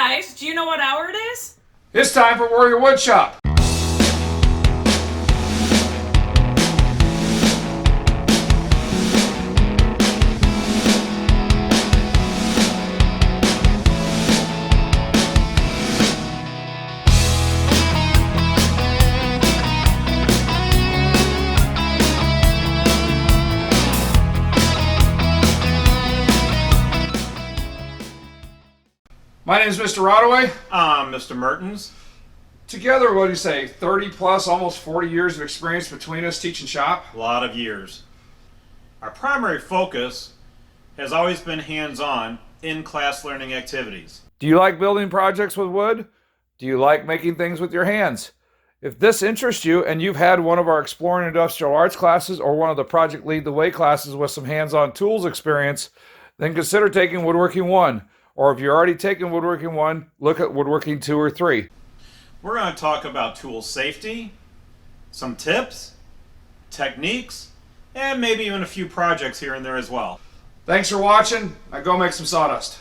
guys, do you know what hour it is? It's time for Warrior Woodshop. My name is Mr. Rodaway. Mr. Mertens. Together, what do you say, 30 plus, almost 40 years of experience between us teaching shop? A lot of years. Our primary focus has always been hands-on, in-class learning activities. Do you like building projects with wood? Do you like making things with your hands? If this interests you and you've had one of our Exploring Industrial Arts classes or one of the Project Lead the Way classes with some hands-on tools experience, then consider taking Woodworking 1. Or if you're already taking Woodworking 1, look at Woodworking 2 or 3. We're going to talk about tool safety, some tips, techniques, and maybe even a few projects here and there as well. Thanks for watching. Now go make some sawdust.